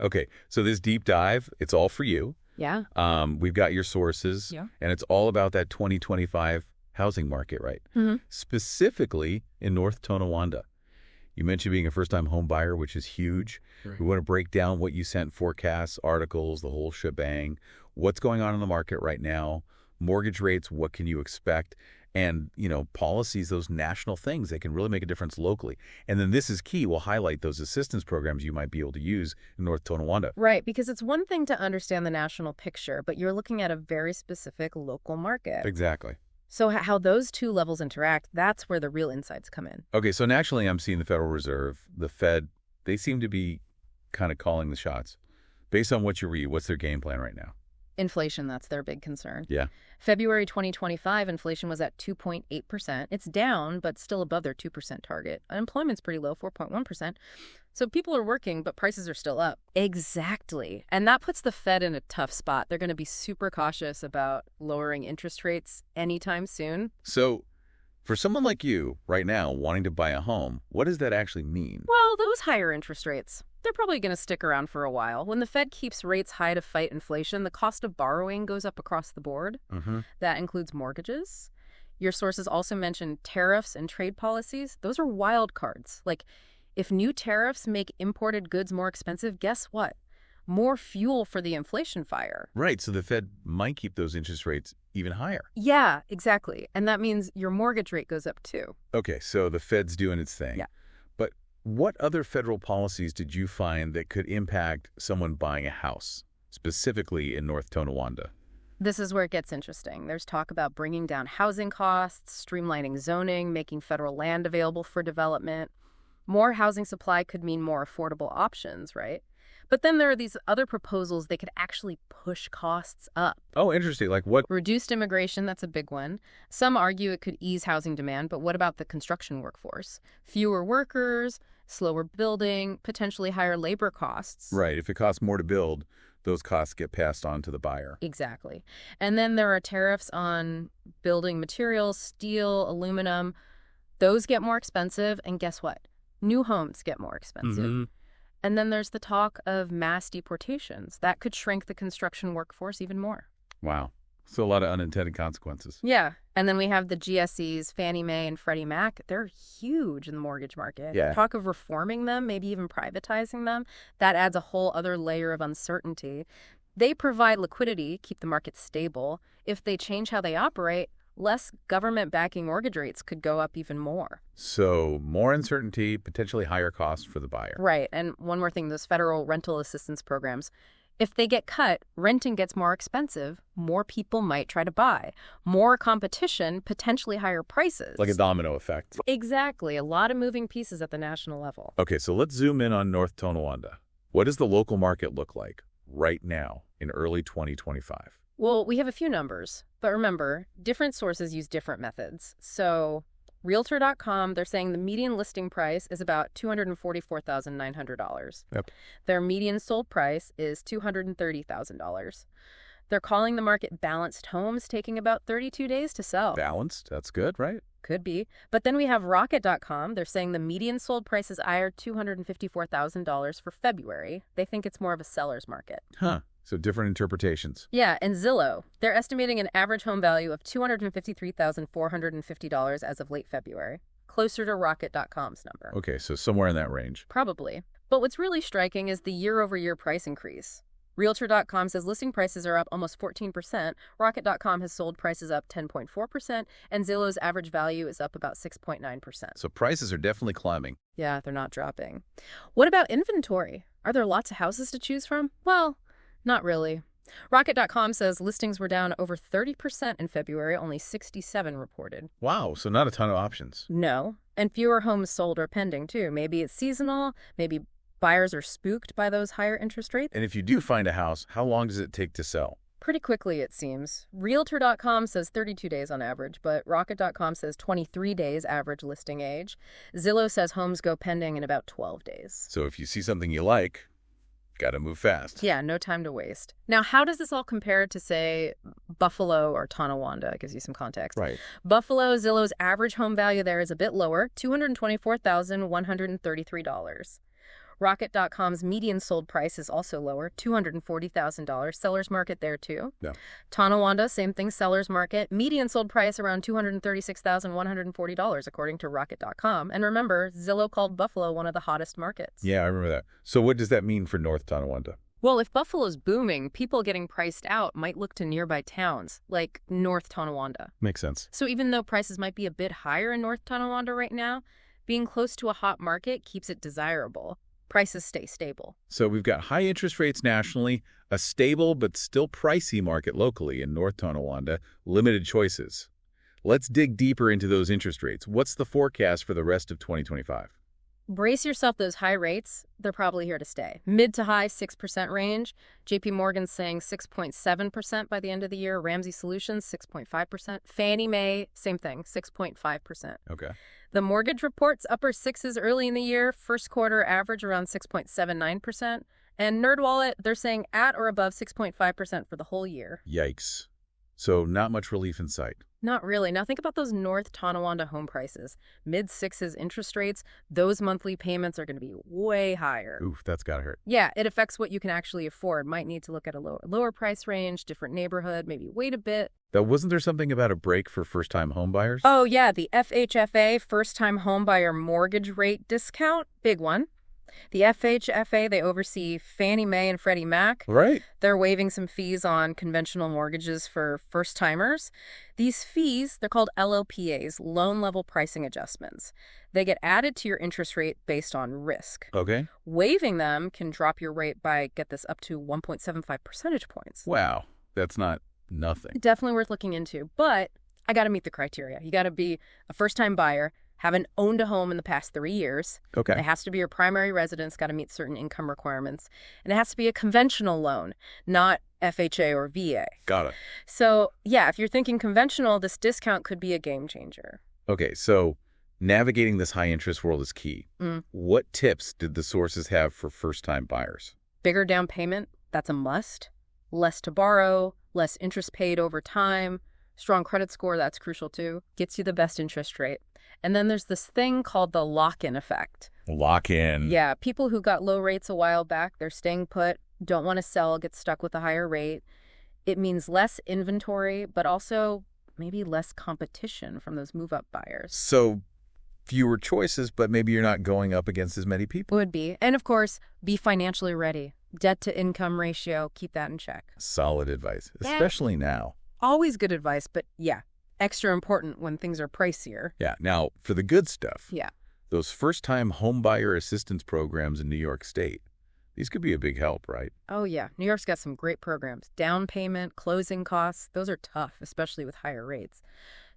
Okay, so this deep dive, it's all for you. Yeah. We've got your sources, Yeah. and it's all about that 2025 housing market, right? Mm-hmm. Specifically in North Tonawanda. You mentioned being a first-time home buyer, which is huge. Right. We want to break down what you sent, forecasts, articles, the whole shebang, what's going on in the market right now, mortgage rates, what can you expect, and, policies, those national things that can really make a difference locally. And then this is key. We'll highlight those assistance programs you might be able to use in North Tonawanda. Right, because it's one thing to understand the national picture, but you're looking at a very specific local market. Exactly. So how those two levels interact, that's where the real insights come in. Okay, so naturally I'm seeing the Federal Reserve, the Fed, they seem to be kind of calling the shots. Based on what you read, what's their game plan right now? Inflation, that's their big concern. Yeah. February 2025, inflation was at 2.8%. It's down, but still above their 2% target. Unemployment's pretty low, 4.1%. So people are working, but prices are still up. Exactly. And that puts the Fed in a tough spot. They're going to be super cautious about lowering interest rates anytime soon. So for someone like you right now wanting to buy a home, what does that actually mean? Well, those higher interest rates, they're probably going to stick around for a while. When the Fed keeps rates high to fight inflation, the cost of borrowing goes up across the board. Mm-hmm. That includes mortgages. Your sources also mentioned tariffs and trade policies. Those are wild cards. Like, if new tariffs make imported goods more expensive, guess what? More fuel for the inflation fire. Right, so the Fed might keep those interest rates even higher. Yeah, exactly. And that means your mortgage rate goes up too. Okay, so the Fed's doing its thing. Yeah. But what other federal policies did you find that could impact someone buying a house, specifically in North Tonawanda? This is where it gets interesting. There's talk about bringing down housing costs, streamlining zoning, making federal land available for development. More housing supply could mean more affordable options, right? But then there are these other proposals that could actually push costs up. Oh, interesting. Like what? Reduced immigration, that's a big one. Some argue it could ease housing demand, but what about the construction workforce? Fewer workers, slower building, potentially higher labor costs. Right. If it costs more to build, those costs get passed on to the buyer. Exactly. And then there are tariffs on building materials, steel, aluminum. Those get more expensive, and guess what? New homes get more expensive. Mm-hmm. And then there's the talk of mass deportations. That could shrink the construction workforce even more. Wow. So a lot of unintended consequences. Yeah. And then we have the GSEs, Fannie Mae and Freddie Mac. They're huge in the mortgage market. Yeah. Talk of reforming them, maybe even privatizing them. That adds a whole other layer of uncertainty. They provide liquidity, keep the market stable. If they change how they operate, less government backing mortgage rates could go up even more. So more uncertainty, potentially higher costs for the buyer. Right. And one more thing, those federal rental assistance programs, if they get cut, renting gets more expensive, more people might try to buy. More competition, potentially higher prices. Like a domino effect. Exactly. A lot of moving pieces at the national level. Okay, so let's zoom in on North Tonawanda. What does the local market look like right now in early 2025? Well, we have a few numbers, but remember, different sources use different methods. So Realtor.com, they're saying the median listing price is about $244,900. Yep. Their median sold price is $230,000. They're calling the market balanced homes, taking about 32 days to sell. Balanced, that's good, right? Could be. But then we have Rocket.com. They're saying the median sold price is higher, $254,000 for February. They think it's more of a seller's market. Huh. So different interpretations. Yeah, and Zillow, they're estimating an average home value of $253,450 as of late February, closer to Rocket.com's number. Okay, so somewhere in that range. Probably. But what's really striking is the year-over-year price increase. Realtor.com says listing prices are up almost 14%, Rocket.com has sold prices up 10.4%, and Zillow's average value is up about 6.9%. So prices are definitely climbing. Yeah, they're not dropping. What about inventory? Are there lots of houses to choose from? Well, not really. Rocket.com says listings were down over 30% in February, only 67 reported. Wow, so not a ton of options. No. And fewer homes sold or pending, too. Maybe it's seasonal, maybe buyers are spooked by those higher interest rates. And if you do find a house, how long does it take to sell? Pretty quickly, it seems. Realtor.com says 32 days on average, but Rocket.com says 23 days average listing age. Zillow says homes go pending in about 12 days. So if you see something you like, gotta move fast. Yeah, no time to waste. Now, how does this all compare to, say, Buffalo or Tonawanda? It gives you some context. Right. Buffalo, Zillow's average home value there is a bit lower, $224,133. Rocket.com's median sold price is also lower, $240,000. Seller's market there too. Yeah. Tonawanda, same thing, seller's market. Median sold price around $236,140 according to Rocket.com. And remember, Zillow called Buffalo one of the hottest markets. Yeah, I remember that. So what does that mean for North Tonawanda? Well, if Buffalo's booming, people getting priced out might look to nearby towns, like North Tonawanda. Makes sense. So even though prices might be a bit higher in North Tonawanda right now, being close to a hot market keeps it desirable. Prices stay stable. So we've got high interest rates nationally, a stable but still pricey market locally in North Tonawanda, limited choices. Let's dig deeper into those interest rates. What's the forecast for the rest of 2025? Brace yourself, those high rates, they're probably here to stay. Mid to high 6% range. JP Morgan's saying 6.7% by the end of the year. Ramsey Solutions, 6.5%. Fannie Mae, same thing, 6.5%. Okay. The mortgage reports upper sixes early in the year. First quarter average around 6.79%. And NerdWallet, they're saying at or above 6.5% for the whole year. Yikes. So not much relief in sight. Not really. Now think about those North Tonawanda home prices. Mid-sixes interest rates, those monthly payments are going to be way higher. Oof, that's gotta hurt. Yeah, it affects what you can actually afford. Might need to look at a lower price range, different neighborhood, maybe wait a bit. Though wasn't there something about a break for first-time home buyers? Oh yeah, the FHFA, first-time homebuyer mortgage rate discount, big one. The FHFA, they oversee Fannie Mae and Freddie Mac. Right. They're waiving some fees on conventional mortgages for first-timers. These fees, they're called LLPAs, loan level pricing adjustments. They get added to your interest rate based on risk. Okay. Waiving them can drop your rate by, get this, up to 1.75 percentage points. Wow. That's not nothing. Definitely worth looking into, but I got to meet the criteria. You got to be a first-time buyer, haven't owned a home in the past 3 years. Okay. It has to be your primary residence, got to meet certain income requirements. And it has to be a conventional loan, not FHA or VA. Got it. So, yeah, if you're thinking conventional, this discount could be a game changer. Okay, so navigating this high-interest world is key. What tips did the sources have for first-time buyers? Bigger down payment, that's a must. Less to borrow, less interest paid over time. Strong credit score, that's crucial too. Gets you the best interest rate. And then there's this thing called the lock-in effect. Lock-in. Yeah, people who got low rates a while back, they're staying put, don't want to sell, get stuck with a higher rate. It means less inventory, but also maybe less competition from those move-up buyers. So fewer choices, but maybe you're not going up against as many people. Would be. And of course, be financially ready. Debt-to-income ratio, keep that in check. Solid advice, Yeah. especially now. Always good advice, but yeah, extra important when things are pricier. Yeah. Now, for the good stuff. Yeah. Those first-time homebuyer assistance programs in New York State, these could be a big help, right? Oh, yeah. New York's got some great programs. Down payment, closing costs, those are tough, especially with higher rates.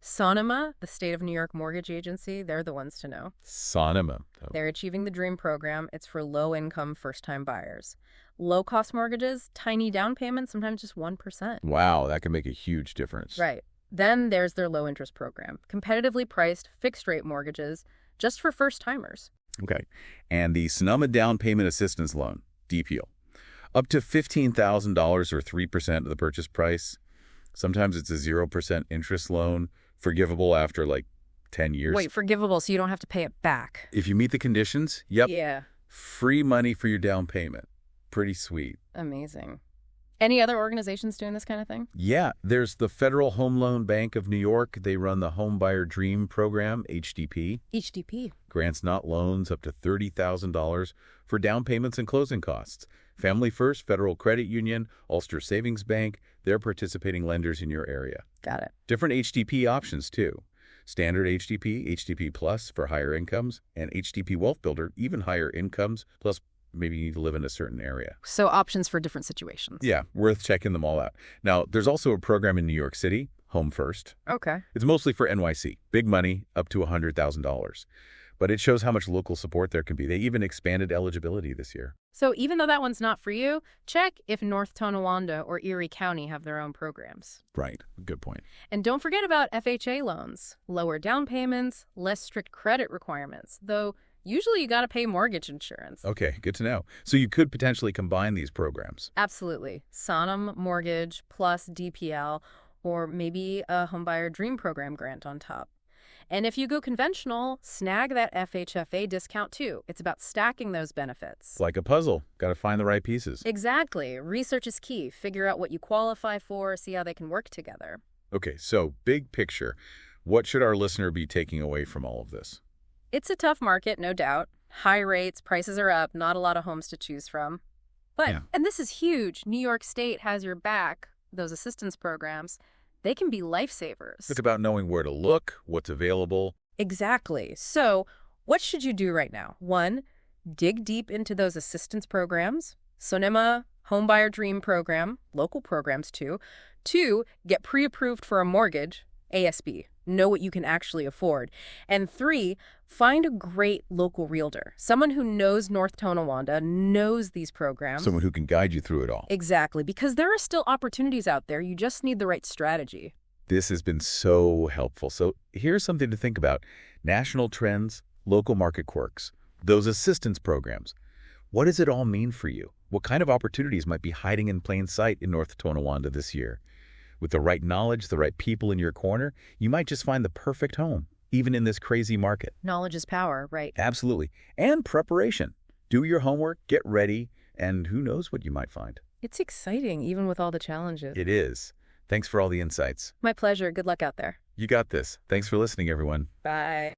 Sonoma, the state of New York mortgage agency, they're the ones to know. Sonoma. They're Achieving the Dream program. It's for low-income first-time buyers. Low-cost mortgages, tiny down payments, sometimes just 1%. Wow, that can make a huge difference. Right. Then there's their low-interest program. Competitively priced, fixed-rate mortgages, just for first-timers. Okay. And the Sonoma Down Payment Assistance Loan, DPL, up to $15,000 or 3% of the purchase price. Sometimes it's a 0% interest loan, forgivable after like 10 years. Wait, forgivable, so you don't have to pay it back. If you meet the conditions, yep. Yeah. Free money for your down payment. Pretty sweet. Amazing. Any other organizations doing this kind of thing? Yeah, there's the Federal Home Loan Bank of New York. They run the Home Buyer Dream Program, HDP. HDP. Grants not loans up to $30,000 for down payments and closing costs. Family First, Federal Credit Union, Ulster Savings Bank, they're participating lenders in your area. Got it. Different HDP options, too. Standard HDP, HDP Plus for higher incomes, and HDP Wealth Builder, even higher incomes, plus maybe you need to live in a certain area. So options for different situations. Yeah, worth checking them all out. Now, there's also a program in New York City, Home First. Okay. It's mostly for NYC. Big money, up to $100,000. But it shows how much local support there can be. They even expanded eligibility this year. So even though that one's not for you, check if North Tonawanda or Erie County have their own programs. Right. Good point. And don't forget about FHA loans. Lower down payments, less strict credit requirements, though usually you got to pay mortgage insurance. Okay, good to know. So you could potentially combine these programs. Absolutely. Sonam Mortgage plus DPL, or maybe a Homebuyer Dream Program grant on top. And if you go conventional, snag that FHFA discount too. It's about stacking those benefits. It's like a puzzle. Got to find the right pieces. Exactly. Research is key. Figure out what you qualify for, see how they can work together. Okay, so big picture. What should our listener be taking away from all of this? It's a tough market, no doubt. High rates, prices are up, not a lot of homes to choose from. But, Yeah. and this is huge, New York State has your back. Those assistance programs, they can be lifesavers. It's about knowing where to look, what's available. Exactly. So, what should you do right now? 1, dig deep into those assistance programs. Sonema, Homebuyer Dream Program, local programs too. 2, get pre-approved for a mortgage, ASB. Know what you can actually afford. And 3, find a great local realtor, someone who knows North Tonawanda, knows these programs. Someone who can guide you through it all. Exactly, because there are still opportunities out there. You just need the right strategy. This has been so helpful. So here's something to think about. National trends, local market quirks, those assistance programs. What does it all mean for you? What kind of opportunities might be hiding in plain sight in North Tonawanda this year? With the right knowledge, the right people in your corner, you might just find the perfect home, even in this crazy market. Knowledge is power, right? Absolutely. And preparation. Do your homework, get ready, and who knows what you might find. It's exciting, even with all the challenges. It is. Thanks for all the insights. My pleasure. Good luck out there. You got this. Thanks for listening, everyone. Bye.